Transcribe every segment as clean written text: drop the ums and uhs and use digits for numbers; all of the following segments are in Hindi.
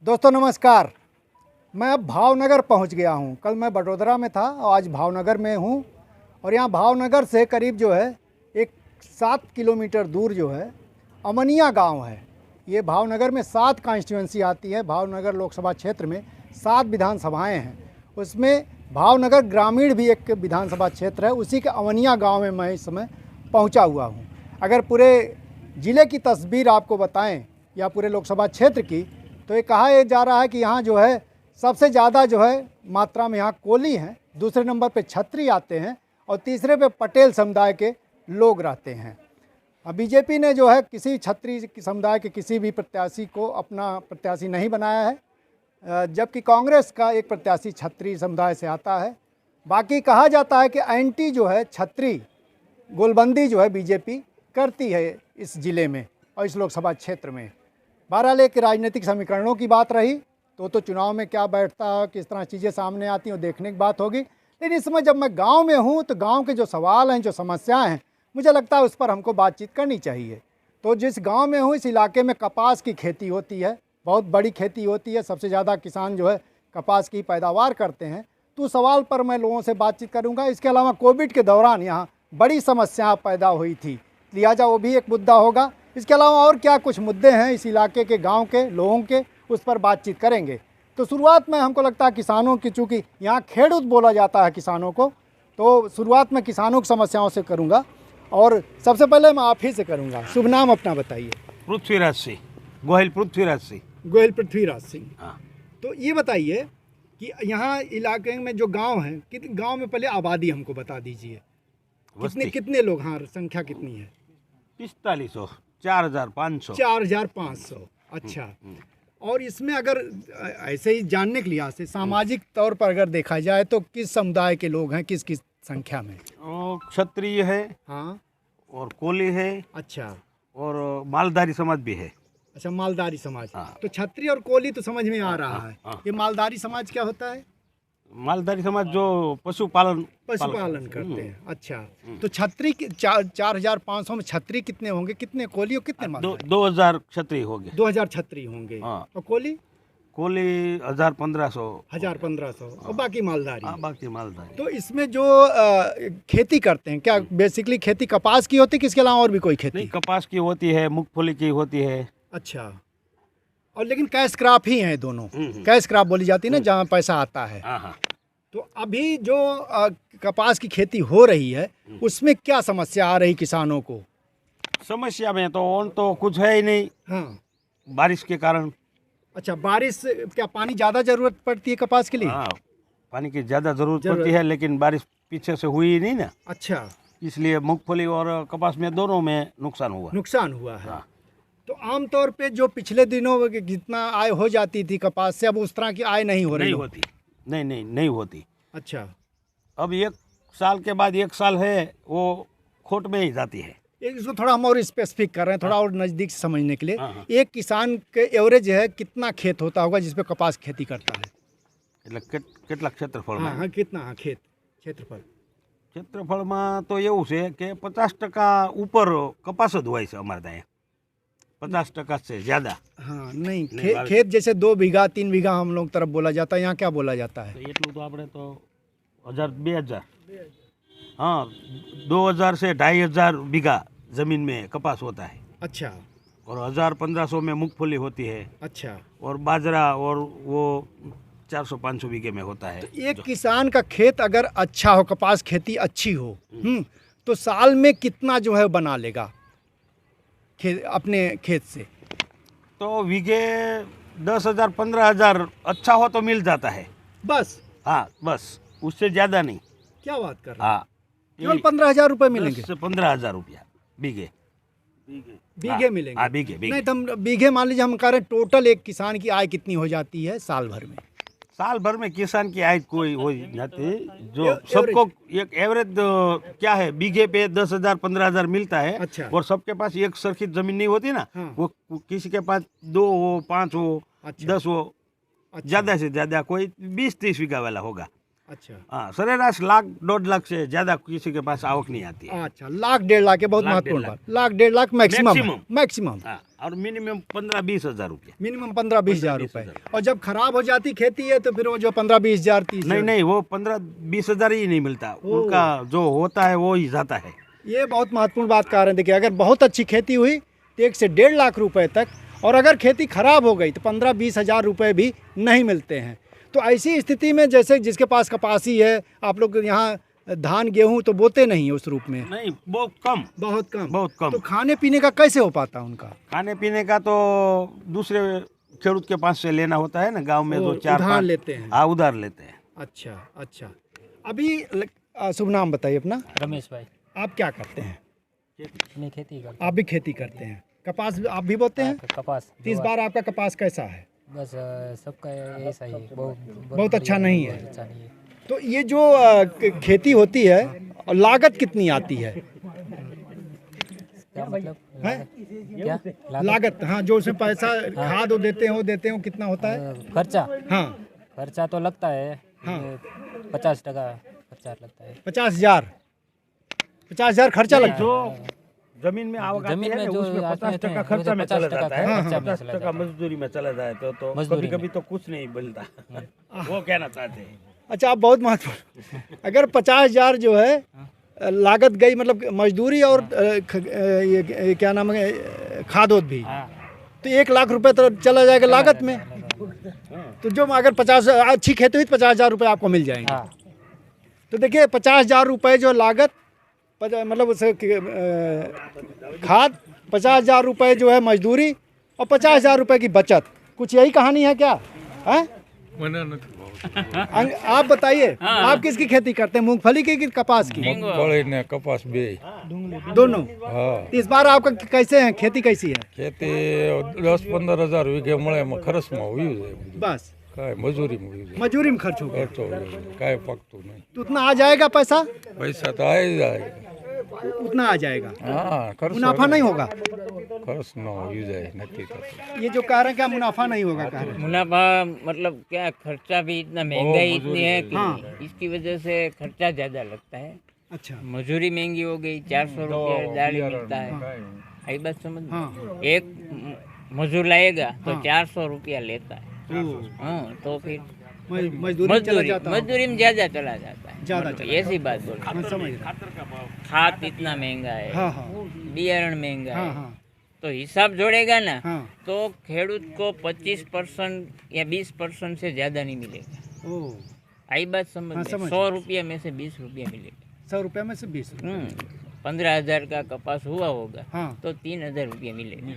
दोस्तों नमस्कार। मैं अब भावनगर पहुंच गया हूं। कल मैं बड़ोदरा में था और आज भावनगर में हूं। और यहां भावनगर से करीब जो है एक 7 किलोमीटर दूर जो है अमनिया गांव है। ये भावनगर में 7 कॉन्स्टिट्यूंसी आती है। भावनगर लोकसभा क्षेत्र में 7 विधानसभाएं हैं, उसमें भावनगर ग्रामीण भी एक विधानसभा क्षेत्र है। उसी के अमनिया गाँव में मैं इस समय पहुँचा हुआ हूँ। अगर पूरे ज़िले की तस्वीर आपको बताएँ या पूरे लोकसभा क्षेत्र की, तो ये कहा जा रहा है कि यहाँ जो है सबसे ज़्यादा जो है मात्रा में यहाँ कोली हैं, दूसरे नंबर पे छत्री आते हैं और तीसरे पे पटेल समुदाय के लोग रहते हैं। बीजेपी ने जो है किसी छत्री समुदाय के किसी भी प्रत्याशी को अपना प्रत्याशी नहीं बनाया है, जबकि कांग्रेस का एक प्रत्याशी छत्री समुदाय से आता है। बाकी कहा जाता है कि एंटी जो है छत्री गोलबंदी जो है बीजेपी करती है इस ज़िले में और इस लोकसभा क्षेत्र में। बहरहाल एक राजनीतिक समीकरणों की बात रही तो चुनाव में क्या बैठता है, किस तरह चीज़ें सामने आती हैं, वो देखने की बात होगी। लेकिन इस समय जब मैं गांव में हूं तो गांव के जो सवाल हैं, जो समस्याएं हैं, मुझे लगता है उस पर हमको बातचीत करनी चाहिए। तो जिस गांव में हूं इस इलाके में कपास की खेती होती है, बहुत बड़ी खेती होती है। सबसे ज़्यादा किसान जो है कपास की पैदावार करते हैं। तो उस सवाल पर मैं लोगों से बातचीत करूँगा। इसके अलावा कोविड के दौरान यहाँ बड़ी समस्या पैदा हुई थी, लिहाजा वो भी एक मुद्दा होगा। इसके अलावा और क्या कुछ मुद्दे हैं इस इलाके के गांव के लोगों के, उस पर बातचीत करेंगे। तो शुरुआत में हमको लगता है किसानों की, चूँकि यहाँ खेड़ूत बोला जाता है किसानों को, तो शुरुआत में किसानों की समस्याओं से करूँगा। और सबसे पहले मैं आप ही से करूँगा। शुभ नाम अपना बताइए। पृथ्वीराज सिंह, गोहिल पृथ्वीराज सिंह। गोहिल पृथ्वीराज सिंह। हाँ। तो ये बताइए कि यहाँ इलाके में जो गाँव हैं, कितने गाँव में पहले आबादी हमको बता दीजिए, कितने लोग, हाँ संख्या कितनी है? 4500, 4500। 4500। अच्छा। और इसमें अगर ऐसे ही जानने के लिहाज से सामाजिक तौर पर अगर देखा जाए तो किस समुदाय के लोग हैं, किस किस संख्या में? क्षत्रिय है, हाँ, और कोली है। अच्छा। और मालधारी समाज भी है। अच्छा, मालधारी समाज। हाँ। तो क्षत्रिय और कोली तो समझ में आ रहा है। हाँ। ये मालधारी समाज क्या होता है? मालधारी समाज जो पशुपालन करते हैं। अच्छा। तो छत्री 4500 में छत्री कितने होंगे, कितने कोली और कितने मालधारी? 2000 छत्री होंगे। 2000 छत्री होंगे। हाँ। और कोली 1500 और बाकी मालधारी। हाँ, बाकी मालधारी। तो इसमें जो खेती करते हैं, क्या बेसिकली खेती कपास की होती है, किसके अलावा और भी कोई खेती? नहीं, कपास की होती है, मूंगफली की होती है। अच्छा। और लेकिन कैश क्रॉप ही है दोनों। कैश क्रॉप बोली जाती है ना, जहाँ पैसा आता है। हाँ। तो अभी जो कपास की खेती हो रही है उसमें क्या समस्या आ रही किसानों को? समस्या में तो कुछ है ही नहीं। हाँ। बारिश के कारण। अच्छा, बारिश, क्या पानी ज़्यादा ज़रूरत पड़ती है कपास के लिए? हाँ, पानी की ज़्यादा ज़रूरत पड़ती है, लेकिन बारिश पीछे से हुई ही नहीं ना। अच्छा। इसलिए मूंगफली और कपास में दोनों में नुकसान हुआ है। हाँ। तो आमतौर पे जो पिछले दिनों जितना आय हो जाती थी कपास से, अब उस तरह की आय नहीं हो रही? नहीं होती। अच्छा। अब एक साल के बाद एक साल है वो खोट में ही जाती है। इसको थोड़ा हम और स्पेसिफिक कर रहे हैं, थोड़ा और नज़दीक से समझने के लिए। हाँ। एक किसान के एवरेज है कितना खेत होता होगा जिसपे कपास खेती करता है? कितना क्षेत्रफल? हाँ, कितना खेत क्षेत्रफल में तो એવું છે કે 50% ऊपर कपास જ હોય છે અમારે ત્યાં, 50% से ज्यादा। हाँ, नहीं खेत जैसे 2 बीघा 3 बीघा हम लोग तरफ बोला जाता है, यहाँ क्या बोला जाता है? એટલું तो આપણે तो 2000 हाँ, 2000 से 2500 बीघा जमीन में कपास होता है। अच्छा। और 1500 में मूंगफली होती है। अच्छा। और बाजरा और वो 400-500 बीघे में होता है। तो एक किसान का खेत अगर अच्छा हो, कपास खेती अच्छी हो, तो साल में कितना जो है बना लेगा अपने खेत से? तो बीघे 10,000 15,000 अच्छा हो तो मिल जाता है बस। हाँ, बस, उससे ज्यादा नहीं। क्या बात कर रहे हैं? हाँ, केवल 15,000 रुपये मिलेंगे? 15,000 रुपया बीघे मिलेंगे। हाँ, बीघे। नहीं तो हम बीघे मान लीजिए, हम कह रहे हैं टोटल एक किसान की आय कितनी हो जाती है साल भर में? साल भर में किसान की आय कोई हो जाती, जो सबको एक एवरेज क्या है, बीघे पे 10,000 15,000 मिलता है। अच्छा। और सबके पास एक सरखी जमीन नहीं होती ना। हाँ। वो किसी के पास 2 हो, 5 हो। अच्छा। 10 हो। अच्छा। ज्यादा से ज्यादा कोई 20-30 बीघा वाला होगा। अच्छा हाँ, सरेराश 1,00,000-1,50,000 से ज्यादा किसी के पास आवक नहीं आती है। अच्छा, 1,00,000-1,50,000 बहुत लाख, महत्वपूर्ण 1,50,000 बात, 1,00,000-1,50,000 मैक्सिमम मैक्सिमम। मैक्सिमम हाँ, और मिनिमम 15-20 हज़ार रुपये। मिनिमम 15-20 हज़ार 15-20 रुपए। और जब खराब हो जाती खेती है तो फिर वो जो 15-20 हज़ार 30 नहीं नहीं, वो 15-20 हज़ार ही नहीं मिलता, उनका जो होता है वो ही जाता है। ये बहुत महत्वपूर्ण बात कह रहे हैं। देखिए, अगर बहुत अच्छी खेती हुई तो 1 से 1.5 लाख रुपए तक, और अगर खेती खराब हो गई तो 15-20 हज़ार रुपए भी नहीं मिलते हैं। तो ऐसी स्थिति में जैसे जिसके पास कपासी है, आप लोग यहाँ धान गेहूं तो बोते नहीं उस रूप में, नहीं, बहुत कम, बहुत कम। बहुत कम। तो खाने पीने का कैसे हो पाता उनका? खाने पीने का तो दूसरे खेडूत के पास से लेना होता है ना, गांव में वो दो चार उधार पाँच लेते हैं। हाँ, उधार लेते हैं। अच्छा अच्छा। अभी शुभ नाम बताइए अपना। रमेश भाई, आप क्या करते हैं? मैं खेती करता आप भी खेती करते हैं? कपास आप भी बोते हैं? हूँ। कपास तो इस बार आपका कपास कैसा है? बस सबका ऐसा ही है, बहुत अच्छा नहीं है। बहुत अच्छा नहीं है। तो ये जो खेती होती है, और लागत कितनी आती है? क्या मतलब हैं? क्या लागत, हाँ, जो उसमें पैसा खाद वो देते हो कितना होता है? खर्चा हाँ, खर्चा तो लगता है, हाँ। 50% खर्चा लगता है। 50,000 खर्चा लगता है। जो जमीन में आवक आती जमीन है में ना, जो उसमें आते 50% हैं, खर्चा में 50% चला जाता है, खर्चा में 50% चला जाता है। मजदूरी में चला जाए तो मजदूरी कभी कभी तो कुछ नहीं मिलता। वो कहना चाहते हैं। अच्छा, आप बहुत महत्वपूर्ण, अगर 50,000 जो है लागत गई, मतलब मजदूरी और ये क्या नाम है, खादोद भी, हाँ, तो 1 लाख रुपए तो चला जाएगा लागत में। तो जो अगर 50 अच्छी खेती हुई तो 50,000 रुपये आपको मिल जाएंगे। हाँ, तो देखिए, 50,000 रुपये जो लागत, मतलब उसे खाद, 50,000 रुपये जो है मजदूरी, और 50,000 रुपये की बचत, कुछ यही कहानी है क्या है? आप बताइए, आप किसकी खेती करते हैं, मूंगफली की कि कपास की? मगफली ने कपास बे। दोनों। हाँ, इस बार आपका कैसे है, खेती कैसी है? खेती 10-15 हज़ार वीघे મળે એમાં ખર્ચમાં હોયું છે બધું. बस કાંઈ મજૂરીમાં હોયું છે, मजदूरी में खर्च हो गया, ખર્ચો હોયો છે, કાંઈ પકતું નહીં. तो उतना आ जाएगा पैसा? પૈસા તો આવી જાય. उतना आ जाएगा, હા, ખર્ચ मुनाफा नहीं होगा। ખર્ચ ન હોયું જાય નથી થતું. ये जो कह रहे हैं क्या मुनाफा नहीं होगा, कह रहे हैं? मुनाफा मतलब क्या, खर्चा भी इतना महंगाई इतनी है कि हाँ। इसकी वजह से खर्चा ज़्यादा लगता है। अच्छा, मजूरी महंगी हो गई, 400 रुपये दाढ़ी मिलता है। आई बात समझ में? हाँ। एक मजूर लाएगा तो 400 रुपया लेता है। हाँ, तो फिर मजदूरी में चला जाता है, मजदूरी में ज़्यादा चला जाता है। ज़्यादा चला ऐसी बात बोल, मैं समझ रहा। खाद इतना महंगा है, हाँ हाँ बियारण महंगा हाँ है, हाँ तो हिसाब जोड़ेगा ना हाँ। तो खेडूत को 25% या 20% से ज़्यादा नहीं मिलेगा। ओ, आई बात समझ हाँ, में? समझ 100 रुपये में से 20 रुपये मिलेगा। 100 रुपये में से 20 रुपये। 15,000 का कपास हुआ होगा हाँ। तो 3,000 रुपये मिलेगा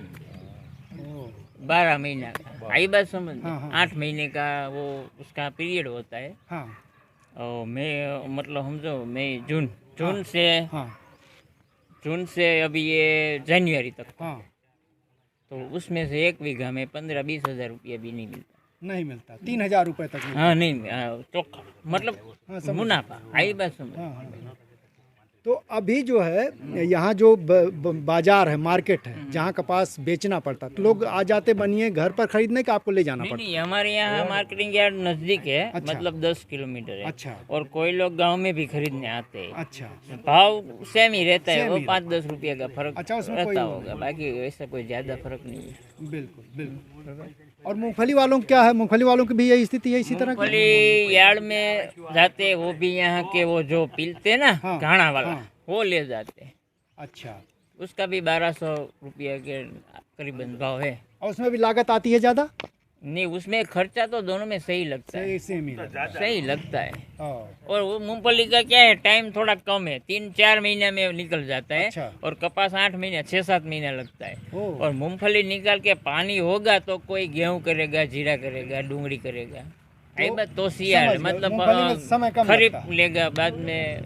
ओ, 12 महीना का। आई बात समझ में? हाँ, हाँ। 8 महीने का वो उसका पीरियड होता है। हाँ और मई, मतलब हम जो मई जून से हाँ जून से अभी ये जनवरी तक, हाँ, तो उसमें से एक बीघा में 15-20 हज़ार रुपया भी नहीं मिलता। नहीं मिलता, 3,000 रुपये तक मिलता। हाँ, नहीं, चोखा मतलब हाँ, समझ। मुनाफा। आई बात समझ? हाँ हाँ। तो अभी जो है यहाँ जो बाजार है, मार्केट है, जहाँ कपास बेचना पड़ता, तो लोग आ जाते बनिए घर पर खरीदने, का आपको ले जाना नहीं पड़ता? नहीं, हमारे यहाँ मार्केटिंग यार्ड नजदीक है। अच्छा। मतलब 10 किलोमीटर है। अच्छा और कोई लोग गांव में भी खरीदने आते हैं। अच्छा भाव सेम ही रहता है, सेम वो ही 5-10 रुपये का फर्क अच्छा, उसमें कोई रहता वो होगा, बाकी वैसा कोई ज्यादा फर्क नहीं है। बिल्कुल बिल्कुल। और मूंगफली वालों को क्या है, मूंगफली वालों की भी यही स्थिति है, इसी तरह की? मूंगफली यार्ड में जाते हैं, वो भी यहाँ के वो जो पीलते ना, हाँ, घाना वाला, हाँ। वो ले जाते हैं। अच्छा, उसका भी 1200 रुपये के करीबन भाव है। और उसमें भी लागत आती है ज़्यादा? नहीं, उसमें खर्चा तो दोनों में सही लगता है, सेम ही लगता है। सही लगता है। हाँ, और वो मूंगफली का क्या है, टाइम थोड़ा कम है, 3-4 महीने में निकल जाता है। अच्छा। और कपास 8 महीने 6-7 महीना लगता है। ओ, और मूंगफली निकाल के पानी होगा तो कोई गेहूं करेगा, जीरा करेगा, डूंगरी करेगा। आई बात तो सियाल, समझ गया, मतलब मूंगफली में समय कम खरीफ लगता है। लेगा, बाद में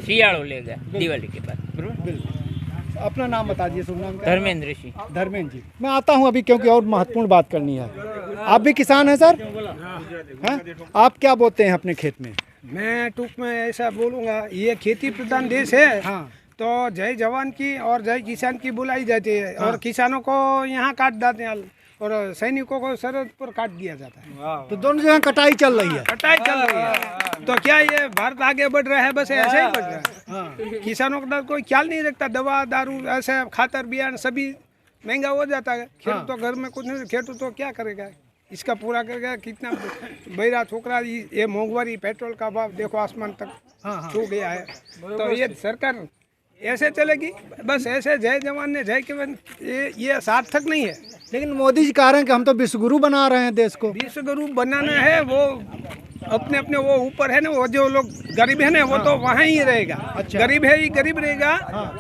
सियाड़ो लेगा दिवाली के बाद। बरोबर? बिल्कुल। अपना नाम बता दीजिए, शुभ नाम क्या है? धर्मेंद्र सिंह। धर्मेंद्र जी। मैं आता हूँ अभी, क्योंकि और महत्वपूर्ण बात करनी है। आप भी किसान हैं सर? हैं? आप क्या बोते हैं अपने खेत में? मैं टूक में ऐसा बोलूँगा, ये खेती प्रधान देश है। हाँ तो जय जवान की और जय किसान की बुलाई जाती है। और किसानों को यहाँ काट देते हैं और सैनिकों को सरहद पर काट दिया जाता है। तो दोनों जगह कटाई चल रही है। कटाई चल रही है। तो क्या ये भारत आगे बढ़ रहा है? बस ऐसे ही बढ़ रहा है। किसानों का कोई ख्याल नहीं रखता। दवा दारू ऐसे खातर बियान सभी महंगा हो जाता है। खेडूत तो घर में कुछ नहीं, खेडूत तो क्या करेगा? इसका पूरा करेगा कितना? बहरा छोकरा ये मोंघवारी पेट्रोल का भाव देखो आसमान तक छू गया है। तो ये सरकार ऐसे चलेगी? बस ऐसे जय जवान ने जय किसान, ये सार्थक नहीं है। लेकिन मोदी जी कह रहे हैं कि हम तो विश्वगुरु बना रहे हैं देश को। विश्वगुरु बनाना है वो अपने अपने वो ऊपर है ना। वो जो लोग गरीब है ना वो तो वहाँ ही रहेगा। गरीब है ही गरीब रहेगा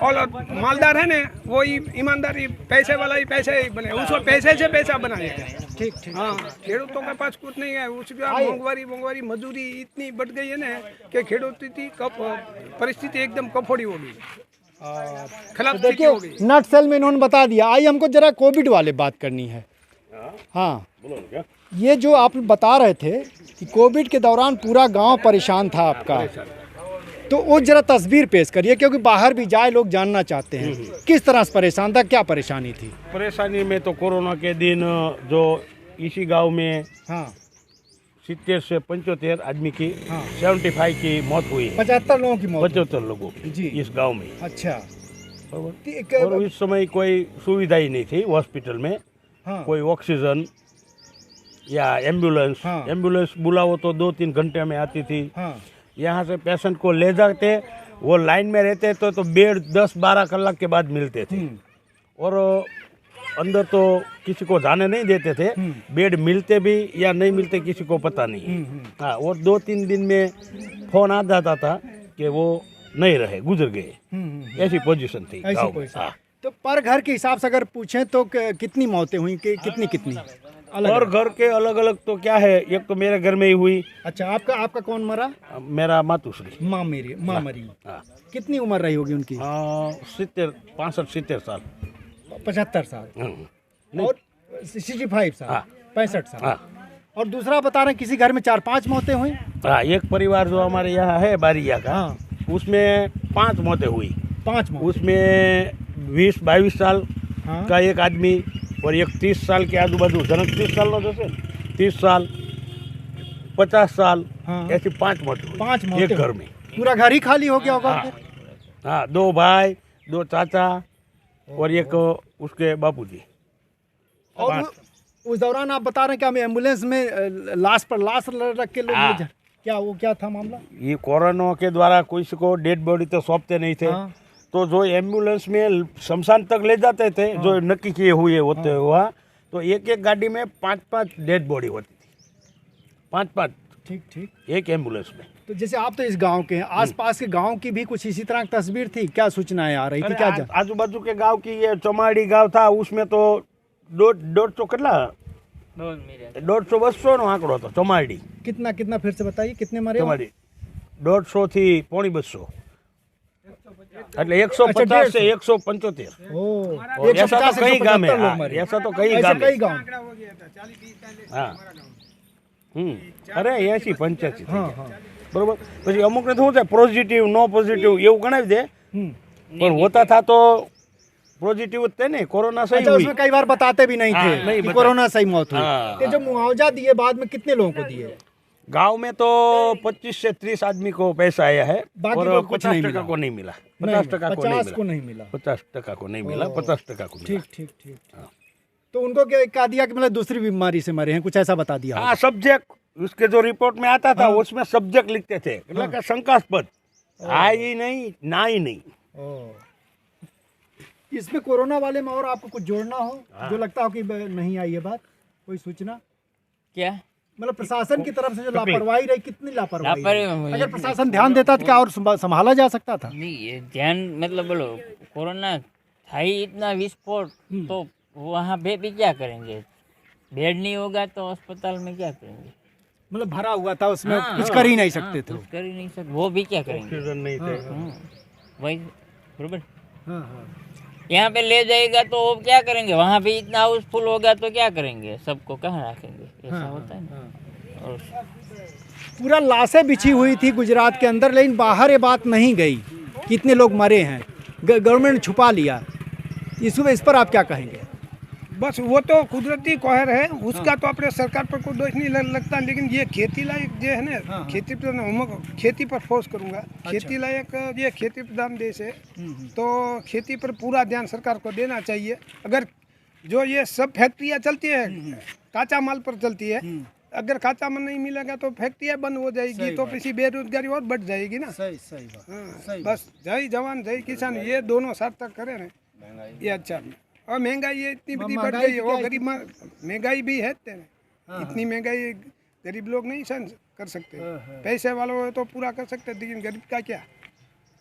और मालदार है ना वो ही ईमानदारी पैसे वाला ही पैसे ही बने, उसको पैसे से पैसा बनाएगा। ठीक ठीक। हाँ, खेडूतों के पास कुछ नहीं है। उसका मोंघवारी मजदूरी इतनी बढ़ गई है ना कि खेडूत की परिस्थिति एकदम कफोड़ी हो गई, खराब स्थिति हो गई। नट सेल में इन्होंने बता दिया। आइए हमको जरा कोविड वाले बात करनी है। हाँ, ये जो आप बता रहे थे कि कोविड के दौरान पूरा गांव परेशान था आपका, तो वो जरा तस्वीर पेश करिए, क्योंकि बाहर भी जाए लोग जानना चाहते हैं किस तरह से परेशान था, क्या परेशानी थी। परेशानी में तो कोरोना के दिन जो इसी गांव में हाँ 70 से 75 आदमी की 75 की मौत हुई है। 75 लोगों की मौत। 75 लोगों की जी। इस गांव में। अच्छा। और उस समय कोई सुविधा ही नहीं थी हॉस्पिटल में। हाँ। कोई ऑक्सीजन या एम्बुलेंस। हाँ। एम्बुलेंस बुलाओ तो 2-3 घंटे में आती थी। हाँ। यहाँ से पेशेंट को ले जाते, वो लाइन में रहते तो बेड 10-12 कलाक के बाद मिलते थे। और अंदर तो किसी को जाने नहीं देते थे। बेड मिलते भी या नहीं मिलते किसी को पता नहीं। हाँ, और 2-3 दिन में फोन आ जाता था कि वो नहीं रहे, गुजर गए। ऐसी पोजीशन थी ऐसी गाँव में। पोजीशन। हाँ। तो पर घर के हिसाब से अगर पूछें तो कितनी मौतें हुई, कितनी और घर के अलग अलग तो क्या है, एक तो मेरे घर में ही हुई। अच्छा, आपका कौन मरा? मेरा मातुश्री। माँ मरी। हाँ। कितनी उम्र रही होगी उनकी? 65-70 साल। 75 साल। नहीं। और 65 साल। हाँ। 65 साल। हाँ। और दूसरा बता रहे हैं किसी घर में 4-5 मौतें हुई। हाँ, एक परिवार जो हमारे यहाँ है बारिया का, हाँ। उसमें 5 मौतें हुई। 5 मौतें। उसमें 20-22 साल हाँ। का एक आदमी और एक 30 साल के आजू बाजू, जनक 30 साल ना जैसे 30 साल 50 साल। हाँ। ऐसी 5 मौतें हुई। 5 मौतें एक घर में। पूरा घर ही खाली हो गया होगा। हाँ। हाँ, 2 भाई, 2 चाचा और एक उसके बापूजी। और उस दौरान आप बता रहे हैं कि हम एम्बुलेंस में लाश रख के लोग हाँ। क्या था मामला? ये कोरोना के द्वारा किसी को डेड बॉडी तो सौंपते नहीं थे। हाँ। तो जो एम्बुलेंस में शमशान तक ले जाते थे, जो नक्की किए हुए होते हुआ, तो एक गाड़ी में 5-5 डेड बॉडी होती थी। 5-5 ठीक। एक एम्बुलेंस में। तो जैसे आप तो इस गांव के हैं, आसपास के गांव की भी कुछ इसी तरह की तस्वीर थी? क्या सूचनाएं आ रही थी? क्या आजू बाजू के गांव की, ये चमाड़ी गांव था, उसमें तो 150 कितना 150-200 नो आंकड़ो હતો चमाड़ी। कितना फिर से बताइए, कितने मरे? चमाड़ी 150 થી 250 એટલે 150 से 175। ओ, ऐसा तो कई गांव है। हाँ, ऐसा तो कई गांव है। हाँ। अरे 80-85 बरोबर। પછી અમુક ને શું થાય, પોઝિટિવ નો પોઝિટિવ એવું ગણાવી દે, પણ હોતા था तो पॉजिटिव थे नहीं, कोरोना सही अच्छा, हुई। उसमें कई बार बताते भी नहीं थे नहीं कि बताते। कोरोना सही मौत हुई। हाँ। तो जो मुआवजा दिए बाद में कितने लोगों को दिए? गांव में तो 25 से 30 आदमी को पैसा आया है बाकी और को कुछ नहीं 50% मिला। को नहीं मिला। नहीं, 50% को नहीं 50 मिला। को नहीं मिला। 50% को नहीं मिला, 50% को मिला। ठीक। तो उनको क्या दिया कि मतलब दूसरी बीमारी से मरे हैं, कुछ ऐसा बता दिया? हाँ, सब्जेक्ट उसके जो रिपोर्ट में आता था उसमें सब्जेक्ट लिखते थे, मतलब कि शंकास्पद, हाँ ही नहीं ना ही नहीं। इसमें कोरोना वाले में और आपको कुछ जोड़ना हो जो लगता हो कि नहीं आई ये बात, कोई सूचना? क्या मतलब प्रशासन की तरफ से जो लापरवाही रही, कितनी लापरवाही लापरवाही? अगर प्रशासन ध्यान देता तो क्या और संभाला जा सकता था? नहीं, ये ध्यान मतलब बोलो, कोरोना था ही इतना विस्फोट, तो वहाँ पे भी क्या करेंगे? बेड नहीं होगा तो अस्पताल में क्या करेंगे? मतलब भरा हुआ था उसमें, हाँ, कुछ कर ही नहीं सकते थे। कुछ कर ही नहीं सकते, वो भी क्या करेंगे? ऑक्सीजन नहीं थे। वही बरोबर। हाँ। यहाँ पे ले जाएगा तो वो क्या करेंगे? वहाँ भी इतना हाउसफुल होगा तो क्या करेंगे? सबको कहाँ रखेंगे? ऐसा होता है ना। और पूरा लाशें बिछी हुई थी गुजरात के अंदर, लेकिन बाहर ये बात नहीं गई कितने लोग मरे हैं। गवर्नमेंट ने छुपा लिया। इस पर आप क्या कहेंगे? बस वो तो कुदरती कहर है, उसका तो अपने सरकार पर कोई दोष नहीं लगता, लेकिन ये खेती लायक जो है ना, खेती पर खेती पर फोर्स करूँगा। खेती लायक ये खेती प्रधान देश है, तो खेती पर पूरा ध्यान सरकार को देना चाहिए। अगर जो ये सब फैक्ट्रियाँ चलती है काचा माल पर चलती है, अगर काचा माल नहीं मिलेगा तो फैक्ट्रियाँ बंद हो जाएगी, तो किसी बेरोजगारी और बढ़ जाएगी ना। सही सही बात। हाँ, बस जय जवान जय किसान, ये दोनों सार्थक करें ना, ये अच्छा। और महंगाई ये इतनी बड़ी बढ़ गई है, वो गरीब महंगाई भी है तेरे, इतनी महंगाई गरीब लोग नहीं सहन कर सकते। पैसे वालों तो पूरा कर सकते, लेकिन गरीब का क्या।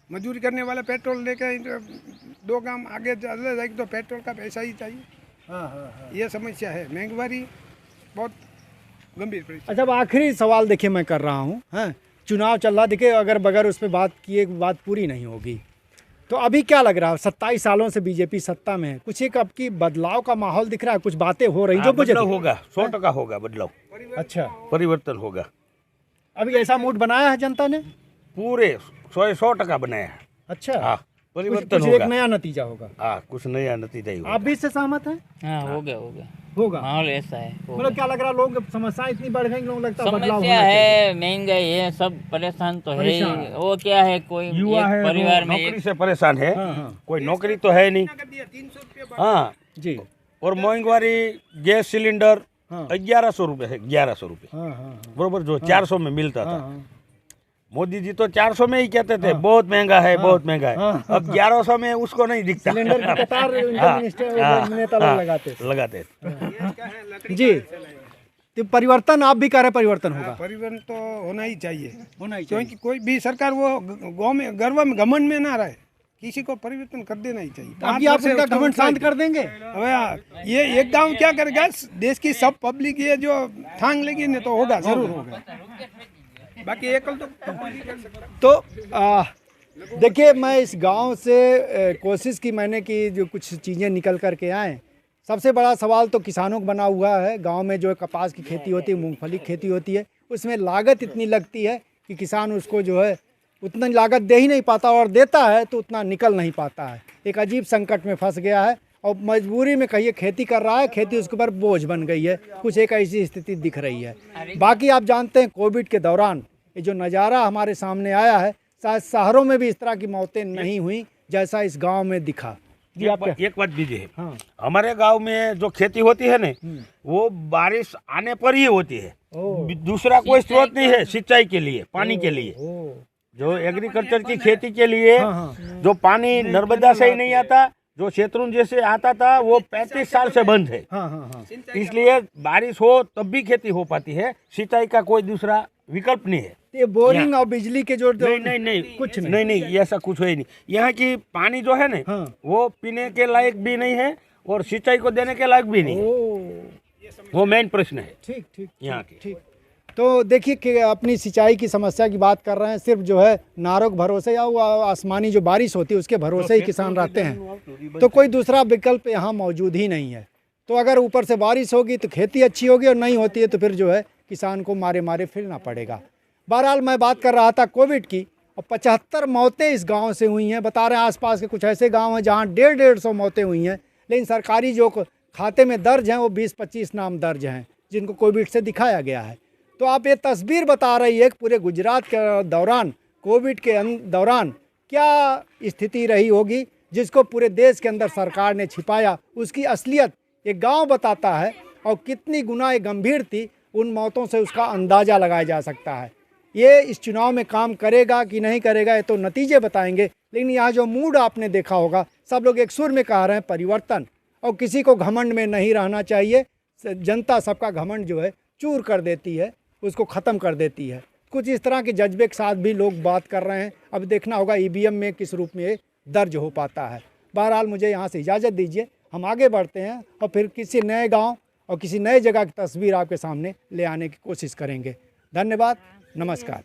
मजदूरी करने वाला पेट्रोल लेके 2 काम आगे चले जाएगी तो पेट्रोल का पैसा ही चाहिए। ये समस्या है, महंगाई बहुत गंभीर परिस्थिति। अच्छा, अब आखिरी सवाल देखिए मैं कर रहा हूँ, हैं चुनाव चल रहा, देखिए अगर बगैर उस पर बात किए बात पूरी नहीं होगी, तो अभी क्या लग रहा है 27 सालों से बीजेपी सत्ता में है, कुछ एक अब की बदलाव का माहौल दिख रहा है, कुछ बातें हो रही जो मुझे बदलाव होगा, 100% होगा बदलाव, अच्छा परिवर्तन होगा। अभी ऐसा मूड बनाया है जनता ने, पूरे 100% बनाया है। अच्छा हाँ, कुछ परिवर्तन एक होगा। नया नतीजा होगा। हाँ, कुछ नया नतीजा ही होगा। आप भी इससे सहमत हैं? हाँ हो गया होगा माहौल ऐसा है, मतलब क्या लग रहा है, लोग समस्याएं इतनी बढ़ गई, लोगों लगता है बदलाव समस्या होना चाहिए। है, महंगाई है, सब परेशान तो है परेशान ही। वो क्या है, कोई युवा है, एक परिवार में नौकरी से परेशान है, हाँ, हाँ। कोई नौकरी तो है नहीं। हाँ, जी और महंगाई गैस सिलेंडर हाँ। 1100 रुपये है, 1100 रुपये हाँ हाँ बरोबर, जो 400 में मिलता हाँ था। हाँ मोदी जी तो 400 में ही कहते थे बहुत महंगा है, बहुत महंगा है। हाँ, अब 1100 में उसको नहीं दिखता। सिलेंडर की कतार उनके मिनिस्टर नेता लोग लगाते लगाते जी। तो परिवर्तन आप भी कह रहे परिवर्तन होगा, परिवर्तन तो होना ही चाहिए, होना ही चाहिए। क्योंकि कोई भी सरकार वो गाँव में गर्व में घमंड में ना रहे, किसी को परिवर्तन कर देना ही चाहिए। अभी आप उनका घमंड शांत कर देंगे? अब ये एक गांव क्या करेगा, देश की सब पब्लिक ये जो ठांग लेगी ना तो होगा, जरूर होगा। बाकी एकल तो देखिए, मैं इस गांव से कोशिश की मैंने कि जो कुछ चीज़ें निकल कर के आए। सबसे बड़ा सवाल तो किसानों को बना हुआ है। गांव में जो है कपास की खेती होती है, मूंगफली की खेती होती है, उसमें लागत इतनी लगती है कि किसान उसको जो है उतना लागत दे ही नहीं पाता, और देता है तो उतना निकल नहीं पाता है। एक अजीब संकट में फंस गया है और मजबूरी में कहिए खेती कर रहा है, खेती उसके ऊपर बोझ बन गई है। कुछ एक ऐसी स्थिति दिख रही है। बाकी आप जानते हैं कोविड के दौरान ये जो नज़ारा हमारे सामने आया है, शायद शहरों में भी इस तरह की मौतें नहीं हुई जैसा इस गांव में दिखा। जी आप एक बात दीजिए, हाँ। हमारे गांव में जो खेती होती है ना, वो बारिश आने पर ही होती है। दूसरा कोई स्रोत नहीं है सिंचाई के लिए, पानी के लिए। जो एग्रीकल्चर की खेती के लिए जो पानी नर्मदा से ही नहीं आता, जो शत्रुंज जैसे आता था, वो 35 साल से बंद है। इसलिए बारिश हो तब भी खेती हो पाती है, सिंचाई का कोई दूसरा विकल्प नहीं है। ये बोरिंग और बिजली के जो नहीं कुछ नहीं, ऐसा कुछ है ही नहीं। यहाँ की पानी जो है ना, वो पीने के लायक भी नहीं है और सिंचाई को देने के लायक भी नहीं है। वो मेन प्रश्न है ठीक ठीक यहाँ की। ठीक। तो देखिए कि अपनी सिंचाई की समस्या की बात कर रहे हैं, सिर्फ जो है नारों के भरोसे या वो आसमानी जो बारिश होती है उसके भरोसे ही किसान रहते हैं, तो कोई दूसरा विकल्प यहाँ मौजूद ही नहीं है। तो अगर ऊपर से बारिश होगी तो खेती अच्छी होगी, और नहीं होती है तो फिर जो है किसान को मारे मारे फिरना पड़ेगा। बहरहाल मैं बात कर रहा था कोविड की, और 75 मौतें इस गांव से हुई हैं। बता रहे हैं आसपास के कुछ ऐसे गांव हैं जहां 150 मौतें हुई हैं, लेकिन सरकारी जो खाते में दर्ज हैं वो 20-25 नाम दर्ज हैं जिनको कोविड से दिखाया गया है। तो आप ये तस्वीर बता रही है कि पूरे गुजरात के दौरान, कोविड के दौरान क्या स्थिति रही होगी, जिसको पूरे देश के अंदर सरकार ने छिपाया। उसकी असलियत एक गाँव बताता है, और कितनी गुना ये गंभीर थी उन मौतों से उसका अंदाज़ा लगाया जा सकता है। ये इस चुनाव में काम करेगा कि नहीं करेगा ये तो नतीजे बताएंगे, लेकिन यहाँ जो मूड आपने देखा होगा, सब लोग एक सुर में कह रहे हैं परिवर्तन, और किसी को घमंड में नहीं रहना चाहिए। जनता सबका घमंड जो है चूर कर देती है, उसको ख़त्म कर देती है। कुछ इस तरह के जज्बे के साथ भी लोग बात कर रहे हैं। अब देखना होगा ईवीएम में किस रूप में ये दर्ज हो पाता है। बहरहाल मुझे यहाँ से इजाज़त दीजिए, हम आगे बढ़ते हैं और फिर किसी नए गाँव और किसी नए जगह की तस्वीर आपके सामने ले आने की कोशिश करेंगे। धन्यवाद, नमस्कार।